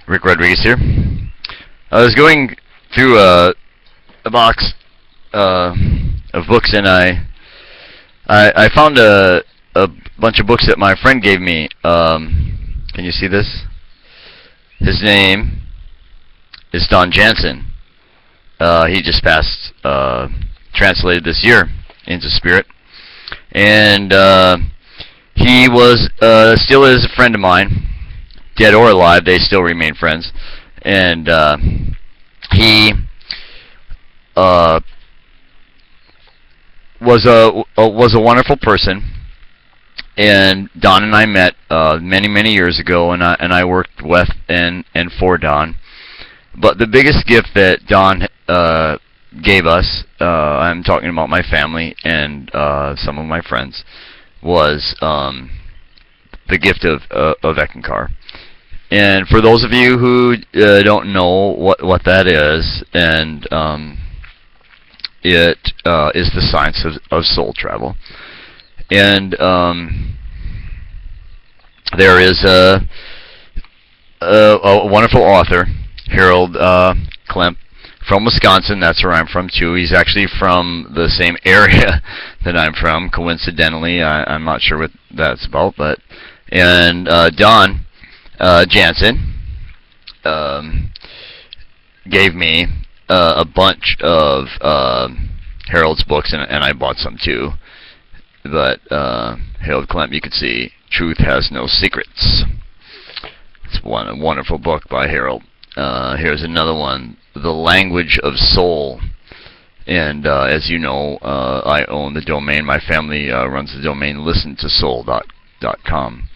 Rick Rodriguez here. I was going through a box of books, and I found a bunch of books that my friend gave me. Can you see this? His name is L Jansen. He just passed, translated this year into spirit, and he was still is a friend of mine. Dead or alive, they still remain friends. And he was a wonderful person. And Don and I met many years ago, and I worked with and for Don. But the biggest gift that Don gave us, I'm talking about my family and some of my friends, was the gift of Eckankar. And for those of you who don't know what that is, and it is the science of soul travel. And there is a wonderful author, Harold Klemp, from Wisconsin. That's where I'm from too. He's actually from the same area that I'm from. Coincidentally, I'm not sure what that's about, but and Don Jansen gave me a bunch of Harold's books, and I bought some too. But Harold Klemp, you can see, Truth Has No Secrets. It's a wonderful book by Harold. Here's another one, The Language of Soul. And as you know, I own the domain. My family runs the domain listentosoul.com.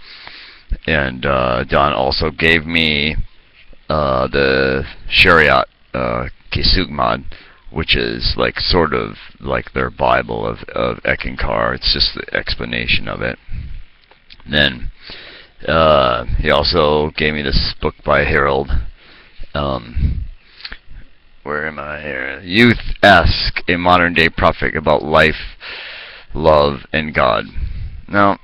And Don also gave me the Shariat Kesugmad, which is like sort of like their Bible of Eckankar. It's just the explanation of it. Then he also gave me this book by Harold. Where am I here? Youth Ask a Modern Day Prophet About Life, Love, and God. Now,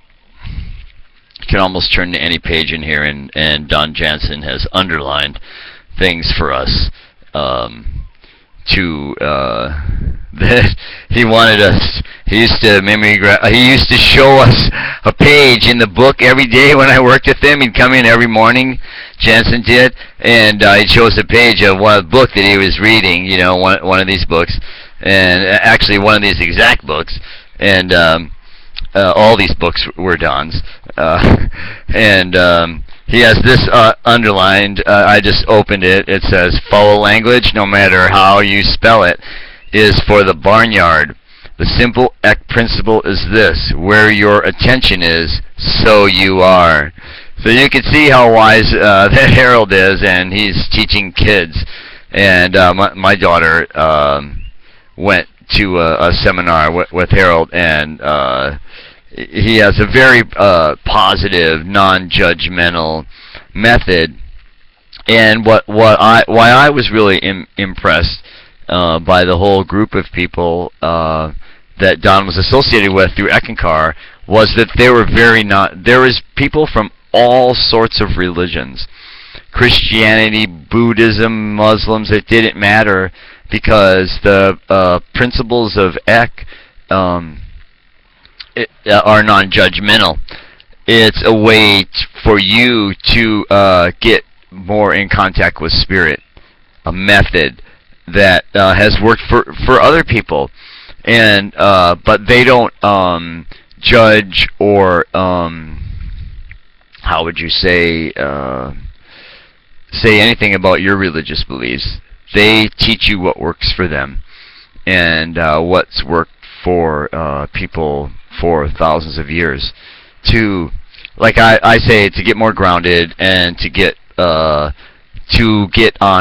you can almost turn to any page in here, and Don Jansen has underlined things for us that he wanted us. He used to show us a page in the book every day when I worked with him. He'd come in every morning, Jansen did, and he'd show us a page of one book that he was reading, you know, one of these books, and actually one of these exact books, and all these books were Don's, and he has this underlined. I just opened it. It says, "Foul language, no matter how you spell it, is for the barnyard. The simple principle is this: where your attention is, so you are." So you can see how wise that Harold is, and he's teaching kids. And my daughter went to a seminar with Harold, and he has a very positive, non-judgmental method. And why I was really impressed by the whole group of people that Don was associated with through Eckankar was that they were there was people from all sorts of religions, Christianity, Buddhism, Muslims. It didn't matter, because the principles of Ek are non-judgmental. It's a way for you to get more in contact with spirit, a method that has worked for other people, and but they don't judge or how would you say anything about your religious beliefs. They teach you what works for them, and what's worked for people for thousands of years, to, like I say, to get more grounded and to get on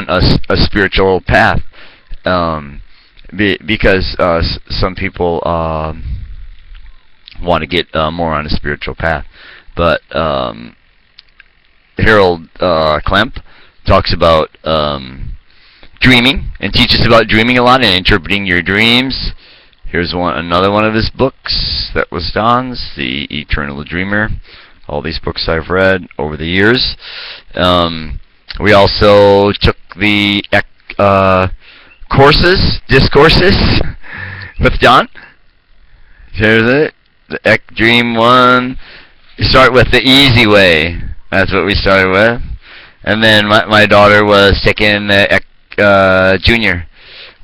a spiritual path, because some people want to get more on a spiritual path. But Harold Klemp talks about dreaming, and teaches about dreaming a lot and interpreting your dreams. Here's another one of his books that was Don's, The Eternal Dreamer. All these books I've read over the years. We also took the discourses with John. Here's it. The Dream 1. You start with the easy way. That's what we started with. And then my daughter was taking the Junior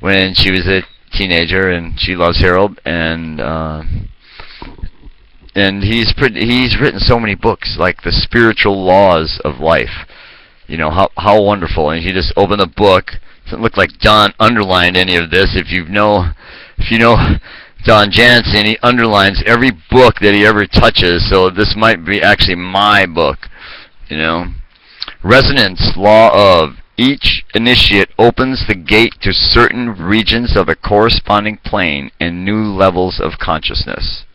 when she was a teenager, and she loves Harold, and he's written so many books, like The Spiritual Laws of Life. You know, how wonderful. And you just open the book. It doesn't look like John underlined any of this. If you know Don Jansen, he underlines every book that he ever touches, so this might be actually my book, you know. Resonance law of each initiate opens the gate to certain regions of a corresponding plane and new levels of consciousness.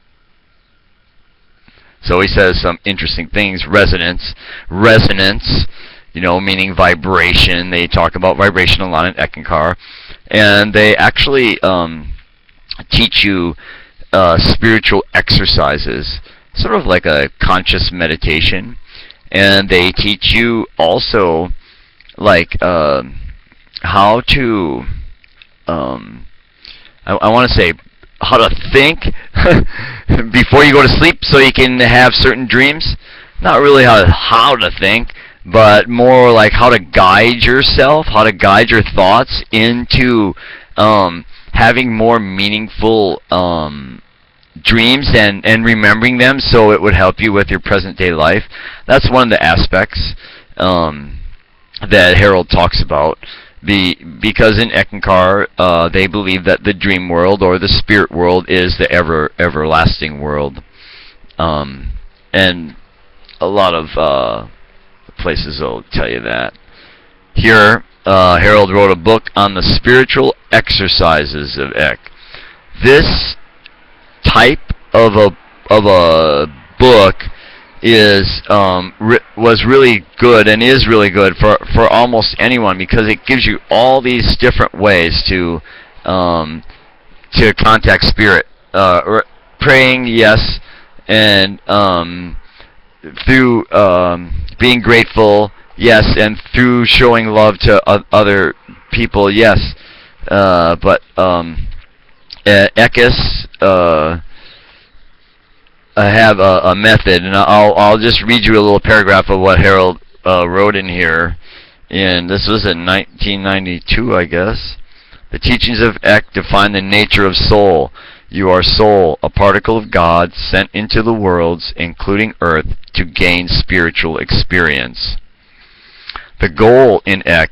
So he says some interesting things. Resonance, you know, meaning vibration. They talk about vibration a lot in Eckankar, and they actually teach you spiritual exercises, sort of like a conscious meditation, and they teach you also like how to I want to say how to think before you go to sleep so you can have certain dreams. Not really how to think, but more like how to guide yourself, how to guide your thoughts into having more meaningful dreams and remembering them, so it would help you with your present day life. That's one of the aspects that Harold talks about. Because in Eckankar, they believe that the dream world or the spirit world is the everlasting world, and a lot of places will tell you that. Here, Harold wrote a book on the spiritual exercises of Ek. This type of a book was really good and is really good for almost anyone, because it gives you all these different ways to contact spirit. Praying, yes, and through being grateful, yes, and through showing love to other people, yes. But Ekis have a method, and I'll just read you a little paragraph of what Harold wrote in here. And this was in 1992, I guess. The teachings of Ek define the nature of soul. You are soul, a particle of God sent into the worlds, including Earth, to gain spiritual experience. The goal in Ek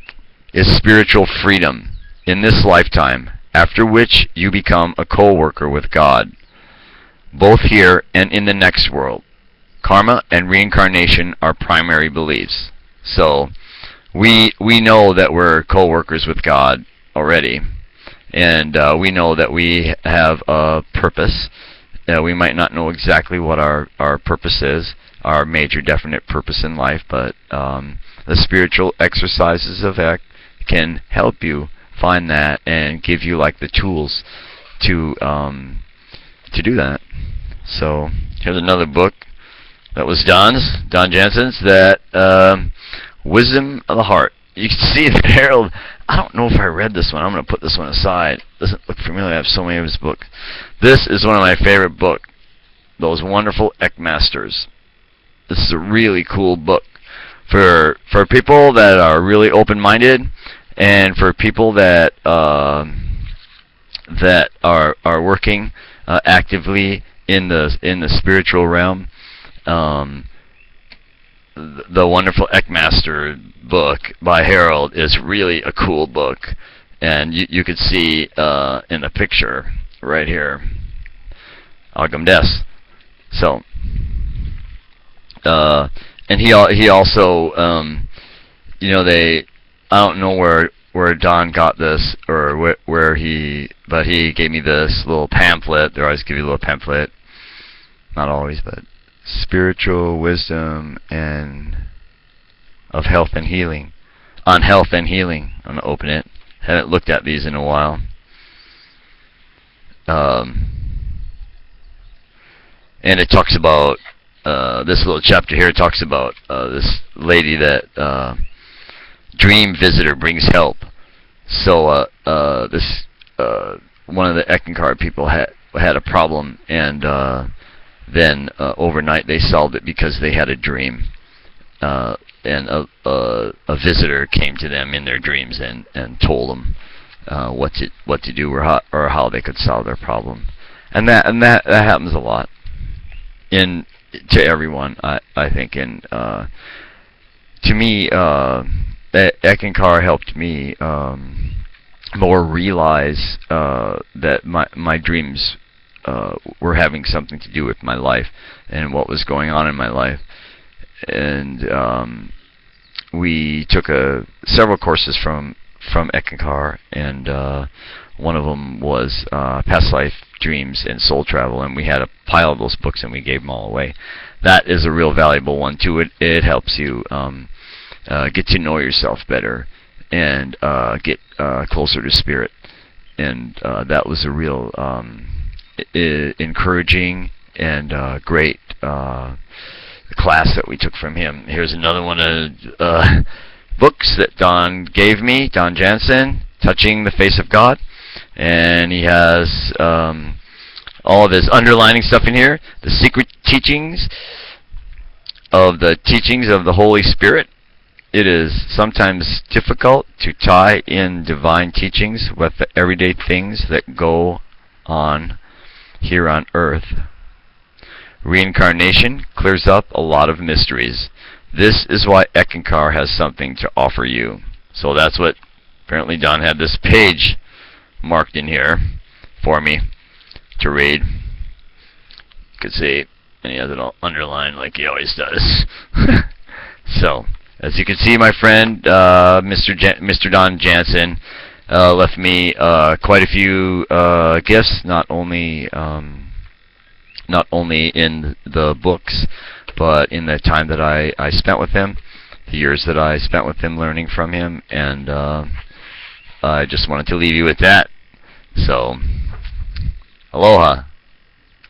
is spiritual freedom in this lifetime, after which you become a co-worker with God, both here and in the next world. Karma and reincarnation are primary beliefs. So we know that we're co-workers with God already, and we know that we have a purpose. We might not know exactly what our purpose is, our major definite purpose in life, but the spiritual exercises of Ek can help you find that and give you like the tools to do that. So here's another book that was Don Jansen's, that Wisdom of the Heart. You can see that Harold, I don't know if I read this one. I'm going to put this one aside. Doesn't look familiar. I have so many of his books. This is one of my favorite books. Those Wonderful Ekmasters. This is a really cool book for people that are really open-minded, and for people that that are working actively in the spiritual realm. The Wonderful Ekmaster book by Harold is really a cool book, and you could see in the picture right here, Agam Des. So, and he also, you know, I don't know where Don got this, or but he gave me this little pamphlet. They always give you a little pamphlet. Not always, but Spiritual Wisdom and of Health and Healing. On Health and Healing. I'm going to open it. Haven't looked at these in a while. And it talks about, this little chapter here talks about this lady that dream visitor brings help. So this one of the Eckankar people had a problem, and then overnight they solved it because they had a dream, and a visitor came to them in their dreams and told them what to do or how they could solve their problem, and that happens a lot to everyone, I think. And to me, Eckankar helped me more realize that my dreams were having something to do with my life and what was going on in my life. And we took several courses from Eckankar, and one of them was Past Life Dreams and Soul Travel, and we had a pile of those books and we gave them all away. That is a real valuable one too. It helps you get to know yourself better and get closer to spirit. And that was a real encouraging and great class that we took from him. Here's another one of books that Don gave me, Don Jansen, Touching the Face of God. And he has all of his underlining stuff in here, the secret teachings of the Holy Spirit. It is sometimes difficult to tie in divine teachings with the everyday things that go on here on earth. Reincarnation clears up a lot of mysteries. This is why Eckankar has something to offer you. So that's what apparently Don had this page marked in here for me to read. You could see, and he has it all underlined like he always does. So, as you can see, my friend, Mr. Don Jansen, left me quite a few gifts, not only in the books, but in the time that I spent with him, the years that I spent with him learning from him, and I just wanted to leave you with that. So, aloha.